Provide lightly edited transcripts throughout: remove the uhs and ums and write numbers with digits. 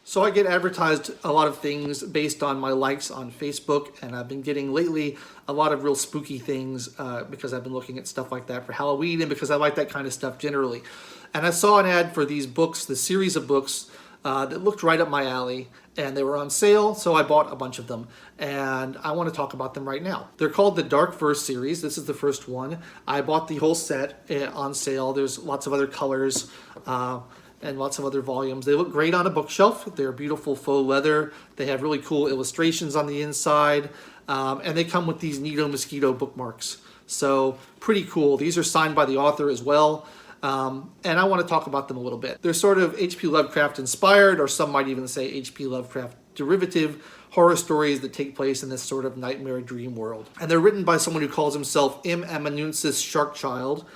So I get advertised a lot of things based on my likes on Facebook, and I've been getting lately a lot of real spooky things because I've been looking at stuff like that for Halloween and because I like that kind of stuff generally. And I saw an ad for these books, the series of books that looked right up my alley, and they were on sale, so I bought a bunch of them, and I want to talk about them right now. They're called the Dark Verse series. This is the first one. I bought the whole set on sale. There's lots of other colors and lots of other volumes. They look great on a bookshelf. They're beautiful faux leather. They have really cool illustrations on the inside, and they come with these Nido Mosquito bookmarks. So pretty cool. These are signed by the author as well. And I want to talk about them a little bit. They're sort of H.P. Lovecraft inspired, or some might even say H.P. Lovecraft derivative horror stories that take place in this sort of nightmare dream world. And they're written by someone who calls himself M. Amanuensis Sharkchild.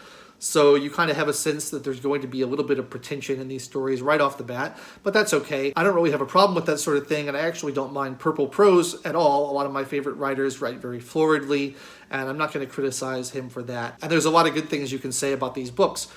So you kind of have a sense that there's going to be a little bit of pretension in these stories right off the bat, but that's okay. I don't really have a problem with that sort of thing, and I actually don't mind purple prose at all. A lot of my favorite writers write very floridly, and I'm not going to criticize him for that. And there's a lot of good things you can say about these books.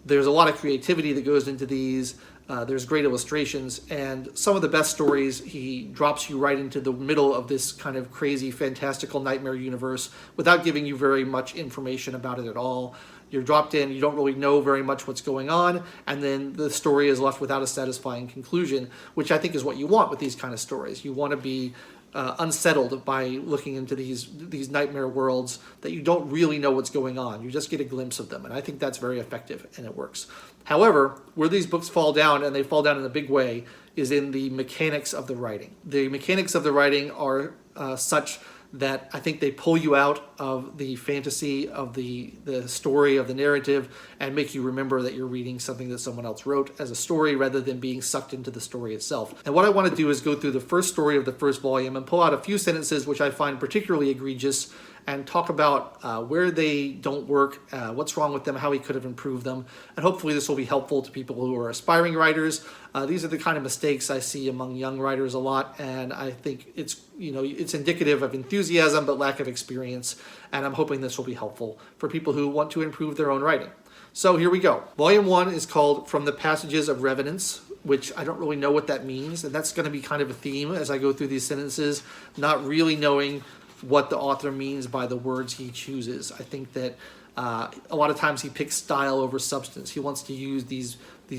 There's a lot of creativity that goes into these. There's great illustrations, and some of the best stories, he drops you right into the middle of this kind of crazy, fantastical nightmare universe without giving you very much information about it at all. You're dropped in, you don't really know very much what's going on, and then the story is left without a satisfying conclusion, which I think is what you want with these kind of stories. You want to be unsettled by looking into these nightmare worlds that you don't really know what's going on. You just get a glimpse of them, and I think that's very effective, and it works. However, where these books fall down, and they fall down in a big way, is in the mechanics of the writing. The mechanics of the writing are such that I think they pull you out of the fantasy of the story, of the narrative, and make you remember that you're reading something that someone else wrote as a story rather than being sucked into the story itself. And what I want to do is go through the first story of the first volume and pull out a few sentences which I find particularly egregious and talk about where they don't work, what's wrong with them, how we could have improved them, and hopefully this will be helpful to people who are aspiring writers. These are the kind of mistakes I see among young writers a lot, and I think it's indicative of enthusiasm but lack of experience, and I'm hoping this will be helpful for people who want to improve their own writing. So here we go. Volume 1 is called From the Passages of Revenants, which I don't really know what that means, and that's going to be kind of a theme as I go through these sentences, not really knowing what the author means by the words he chooses. I think that a lot of times he picks style over substance. He wants to use these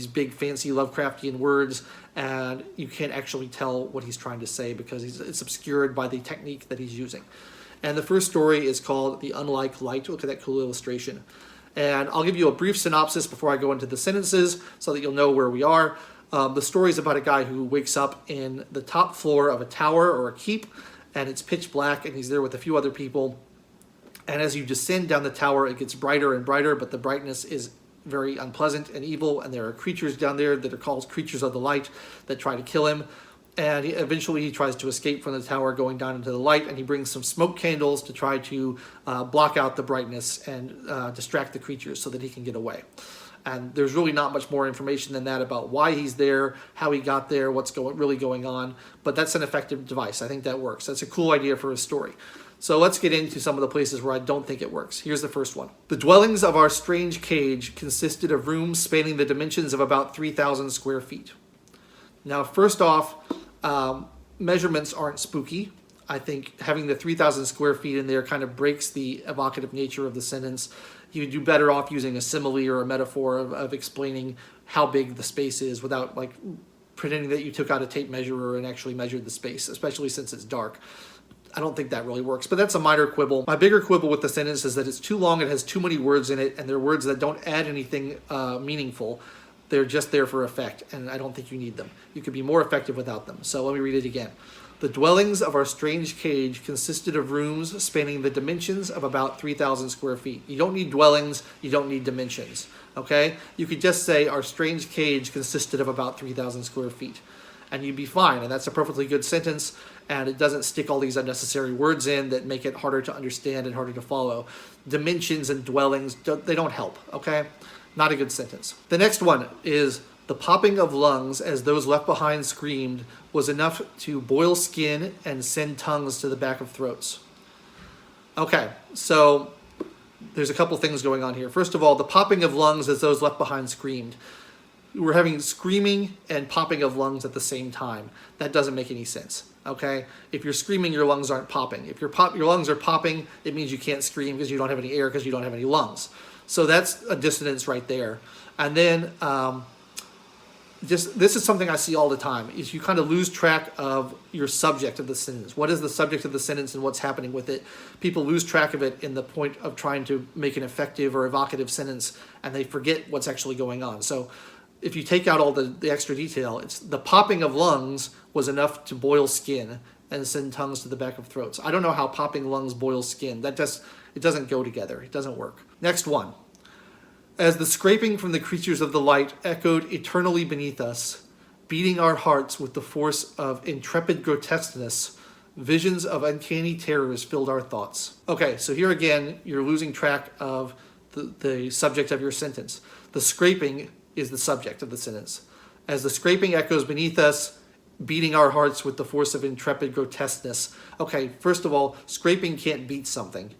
big fancy Lovecraftian words, and you can't actually tell what he's trying to say because it's obscured by the technique that he's using. And the first story is called The Unlike Light. Look at that cool illustration. And I'll give you a brief synopsis before I go into the sentences so that you'll know where we are. The story is about a guy who wakes up in the top floor of a tower or a keep, and it's pitch black, and he's there with a few other people. And as you descend down the tower, it gets brighter and brighter, but the brightness is very unpleasant and evil, and there are creatures down there that are called creatures of the light that try to kill him. And eventually he tries to escape from the tower going down into the light, and he brings some smoke candles to try to block out the brightness and distract the creatures so that he can get away. And there's really not much more information than that about why he's there, how he got there, what's really going on. But that's an effective device. I think that works. That's a cool idea for a story. So let's get into some of the places where I don't think it works. Here's the first one. The dwellings of our strange cage consisted of rooms spanning the dimensions of about 3,000 square feet. Now, first off, measurements aren't spooky. I think having the 3,000 square feet in there kind of breaks the evocative nature of the sentence. You'd do better off using a simile or a metaphor of explaining how big the space is without like pretending that you took out a tape measure and actually measured the space, especially since it's dark. I don't think that really works, but that's a minor quibble. My bigger quibble with the sentence is that it's too long, it has too many words in it, and they're words that don't add anything meaningful. They're just there for effect, and I don't think you need them. You could be more effective without them. So let me read it again. The dwellings of our strange cage consisted of rooms spanning the dimensions of about 3,000 square feet. You don't need dwellings, you don't need dimensions, okay? You could just say our strange cage consisted of about 3,000 square feet, and you'd be fine, and that's a perfectly good sentence, and it doesn't stick all these unnecessary words in that make it harder to understand and harder to follow. Dimensions and dwellings, they don't help, okay? Not a good sentence. The next one is the popping of lungs as those left behind screamed was enough to boil skin and send tongues to the back of throats. Okay, so there's a couple things going on here. First of all, the popping of lungs as those left behind screamed. we're having screaming and popping of lungs at the same time. That doesn't make any sense. Okay, if you're screaming, your lungs aren't popping. If your lungs are popping, it means you can't scream because you don't have any air because you don't have any lungs. So that's a dissonance right there. And then this is something I see all the time, is you kind of lose track of your subject of the sentence. What is the subject of the sentence and what's happening with it? People lose track of it in the point of trying to make an effective or evocative sentence, and they forget what's actually going on. So if you take out all the extra detail, it's the popping of lungs was enough to boil skin and send tongues to the back of throats. I don't know how popping lungs boils skin. It doesn't go together. It doesn't work. Next one. As the scraping from the creatures of the light echoed eternally beneath us, beating our hearts with the force of intrepid grotesqueness, visions of uncanny terrors filled our thoughts. Okay, so here again, you're losing track of the subject of your sentence. The scraping is the subject of the sentence. As the scraping echoes beneath us, beating our hearts with the force of intrepid grotesqueness. Okay, first of all, scraping can't beat something.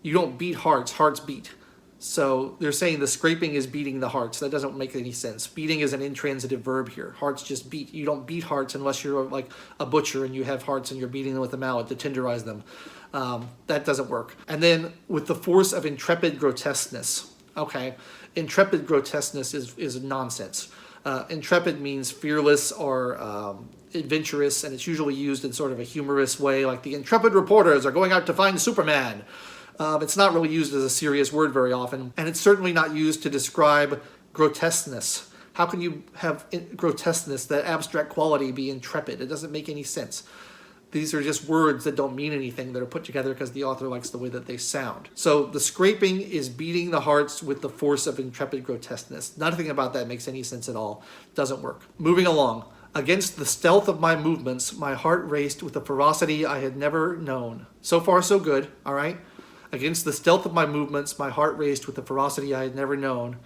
You don't beat hearts, hearts beat. So they're saying the scraping is beating the hearts. That doesn't make any sense. Beating is an intransitive verb here. Hearts just beat. You don't beat hearts unless you're like a butcher and you have hearts and you're beating them with a mallet to tenderize them. That doesn't work. And then with the force of intrepid grotesqueness. Okay, intrepid grotesqueness is nonsense. Intrepid means fearless or adventurous, and it's usually used in sort of a humorous way, like the intrepid reporters are going out to find Superman. It's not really used as a serious word very often, and it's certainly not used to describe grotesqueness. How can you have grotesqueness, that abstract quality, be intrepid? It doesn't make any sense. These are just words that don't mean anything, that are put together because the author likes the way that they sound. So the scraping is beating the hearts with the force of intrepid grotesqueness. Nothing about that makes any sense at all. Doesn't work. Moving along. Against the stealth of my movements, my heart raced with a ferocity I had never known. So far, so good, all right? Against the stealth of my movements, my heart raced with a ferocity I had never known,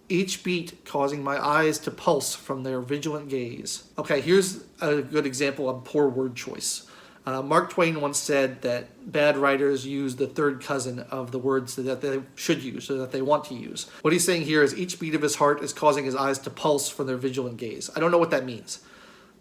each beat causing my eyes to pulse from their vigilant gaze. Okay, here's a good example of poor word choice. Mark Twain once said that bad writers use the third cousin of the words that they should use, or that they want to use. What he's saying here is each beat of his heart is causing his eyes to pulse from their vigilant gaze. I don't know what that means.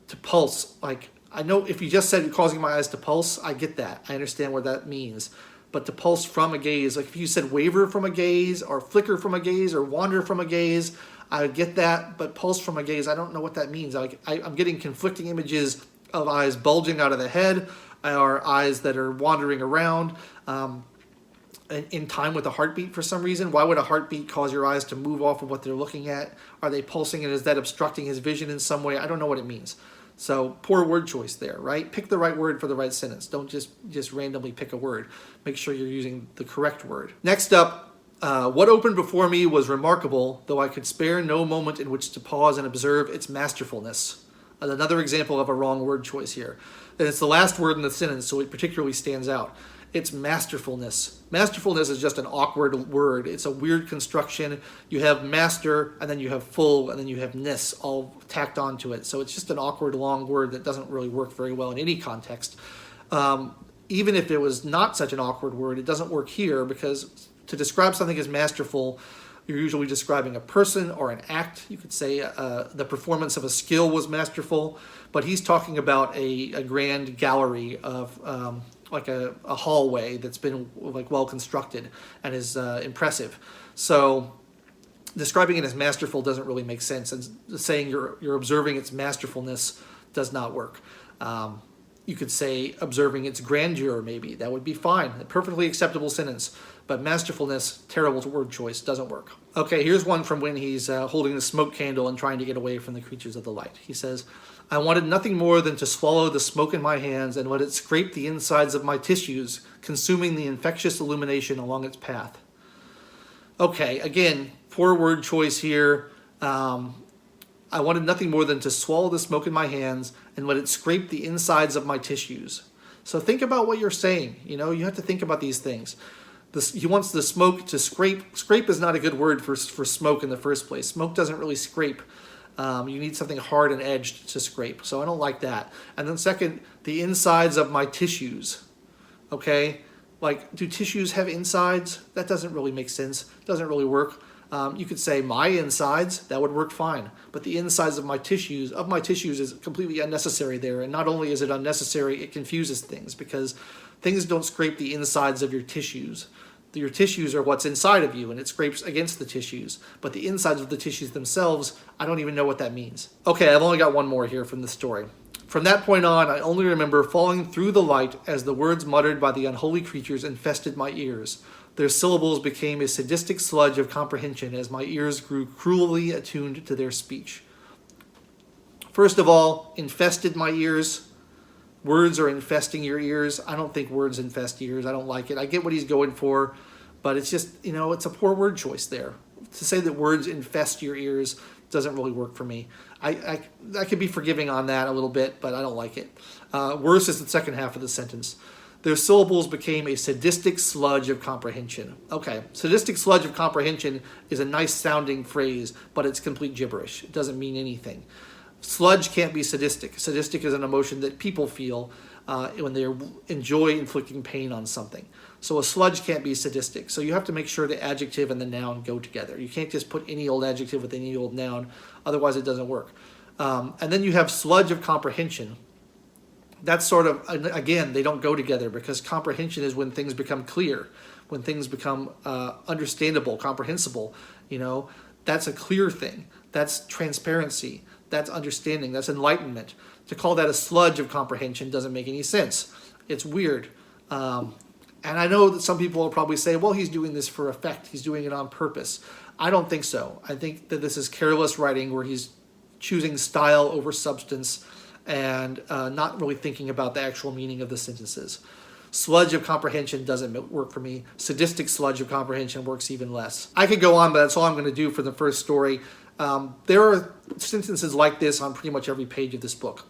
To pulse, like, I know if you just said causing my eyes to pulse, I get that. I understand what that means. But to pulse from a gaze, like if you said waver from a gaze, or flicker from a gaze, or wander from a gaze, I get that. But pulse from a gaze, I don't know what that means. I'm getting conflicting images of eyes bulging out of the head, or eyes that are wandering around in time with a heartbeat for some reason. Why would a heartbeat cause your eyes to move off of what they're looking at? Are they pulsing, and is that obstructing his vision in some way? I don't know what it means. So poor word choice there, right? Pick the right word for the right sentence. Don't just randomly pick a word. Make sure you're using the correct word. Next up, what opened before me was remarkable, though I could spare no moment in which to pause and observe its masterfulness. Another example of a wrong word choice here. And it's the last word in the sentence, so it particularly stands out. It's masterfulness. Masterfulness is just an awkward word. It's a weird construction. You have master, and then you have full, and then you have ness all tacked onto it. So it's just an awkward long word that doesn't really work very well in any context. Even if it was not such an awkward word, it doesn't work here, because to describe something as masterful, you're usually describing a person or an act. You could say the performance of a skill was masterful, but he's talking about a grand gallery of like a hallway that's been like well constructed and is impressive. So describing it as masterful doesn't really make sense, and saying you're observing its masterfulness does not work. You could say observing its grandeur, maybe. That would be fine. A perfectly acceptable sentence. But masterfulness, terrible word choice, doesn't work. Okay, here's one from when he's holding the smoke candle and trying to get away from the creatures of the light. He says, I wanted nothing more than to swallow the smoke in my hands and let it scrape the insides of my tissues, consuming the infectious illumination along its path. Okay, again, poor word choice here. I wanted nothing more than to swallow the smoke in my hands and let it scrape the insides of my tissues. So think about what you're saying. You know, you have to think about these things. He wants the smoke to scrape. Scrape is not a good word for smoke in the first place. Smoke doesn't really scrape. You need something hard and edged to scrape. So I don't like that. And then second, the insides of my tissues. Okay? Like, do tissues have insides? That doesn't really make sense. Doesn't really work. You could say my insides, that would work fine. But the insides of my tissues is completely unnecessary there. And not only is it unnecessary, it confuses things because things don't scrape the insides of your tissues. Your tissues are what's inside of you, and it scrapes against the tissues. But the insides of the tissues themselves, I don't even know what that means. Okay, I've only got one more here from the story. From that point on, I only remember falling through the light as the words muttered by the unholy creatures infested my ears. Their syllables became a sadistic sludge of comprehension as my ears grew cruelly attuned to their speech. First of all, infested my ears. Words are infesting your ears. I don't think words infest ears. I don't like it. I get what he's going for, but it's just, it's a poor word choice there. To say that words infest your ears doesn't really work for me. I could be forgiving on that a little bit, but I don't like it. Worse is the second half of the sentence. Their syllables became a sadistic sludge of comprehension. Okay, sadistic sludge of comprehension is a nice sounding phrase, but it's complete gibberish. It doesn't mean anything. Sludge can't be sadistic. Sadistic is an emotion that people feel when they enjoy inflicting pain on something. So a sludge can't be sadistic. So you have to make sure the adjective and the noun go together. You can't just put any old adjective with any old noun, otherwise it doesn't work. And then you have sludge of comprehension. That's sort of, again, they don't go together because comprehension is when things become clear, when things become understandable, comprehensible. That's a clear thing. That's transparency. That's understanding. That's enlightenment. To call that a sludge of comprehension doesn't make any sense. It's weird. And I know that some people will probably say, well, he's doing this for effect. He's doing it on purpose. I don't think so. I think that this is careless writing where he's choosing style over substance and not really thinking about the actual meaning of the sentences. Sludge of comprehension doesn't work for me. Sadistic sludge of comprehension works even less. I could go on, but that's all I'm going to do for the first story. There are sentences like this on pretty much every page of this book.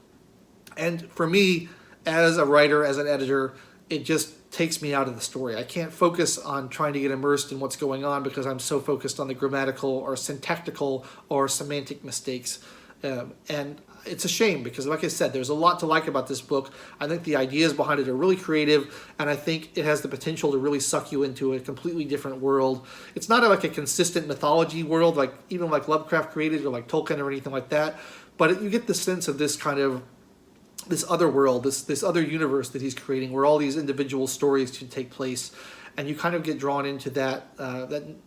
And for me, as a writer, as an editor, it just takes me out of the story. I can't focus on trying to get immersed in what's going on because I'm so focused on the grammatical or syntactical or semantic mistakes. And it's a shame because, like I said, there's a lot to like about this book. I think the ideas behind it are really creative, and I think it has the potential to really suck you into a completely different world. It's not like a consistent mythology world, like even like Lovecraft created or like Tolkien or anything like that, but you get the sense of this kind of this other world, this other universe that he's creating where all these individual stories should take place. And you kind of get drawn into that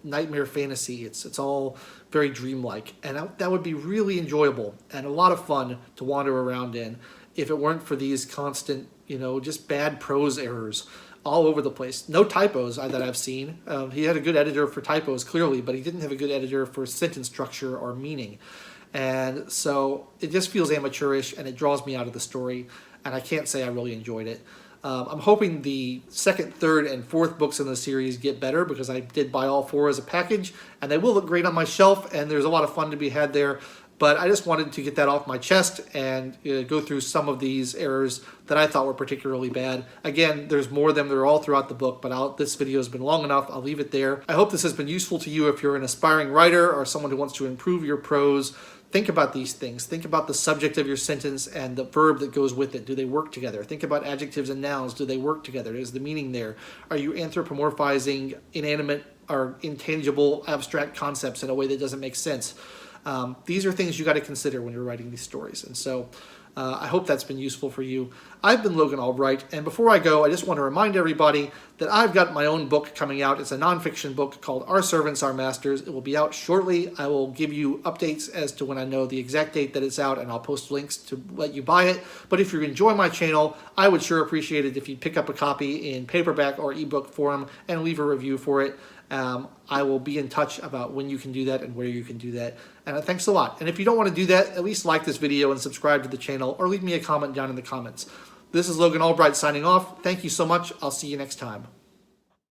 nightmare fantasy. It's all very dreamlike, and that would be really enjoyable and a lot of fun to wander around in if it weren't for these constant, just bad prose errors all over the place. No typos that I've seen. He had a good editor for typos, clearly, but he didn't have a good editor for sentence structure or meaning. And so it just feels amateurish, and it draws me out of the story, and I can't say I really enjoyed it. I'm hoping the second, third, and fourth books in the series get better because I did buy all four as a package, and they will look great on my shelf, and there's a lot of fun to be had there. But I just wanted to get that off my chest and go through some of these errors that I thought were particularly bad. Again, there's more of them. They're all throughout the book, but this video has been long enough. I'll leave it there. I hope this has been useful to you if you're an aspiring writer or someone who wants to improve your prose. Think about these things. Think about the subject of your sentence and the verb that goes with it. Do they work together? Think about adjectives and nouns. Do they work together? Is the meaning there? Are you anthropomorphizing inanimate or intangible abstract concepts in a way that doesn't make sense? These are things you got to consider when you're writing these stories. And so I hope that's been useful for you. I've been Logan Albright, and before I go, I just want to remind everybody that I've got my own book coming out. It's a nonfiction book called Our Servants, Our Masters. It will be out shortly. I will give you updates as to when I know the exact date that it's out, and I'll post links to let you buy it. But if you enjoy my channel, I would sure appreciate it if you'd pick up a copy in paperback or ebook form and leave a review for it. I will be in touch about when you can do that and where you can do that. And thanks a lot. And if you don't want to do that, at least like this video and subscribe to the channel or leave me a comment down in the comments. This is Logan Albright signing off. Thank you so much. I'll see you next time.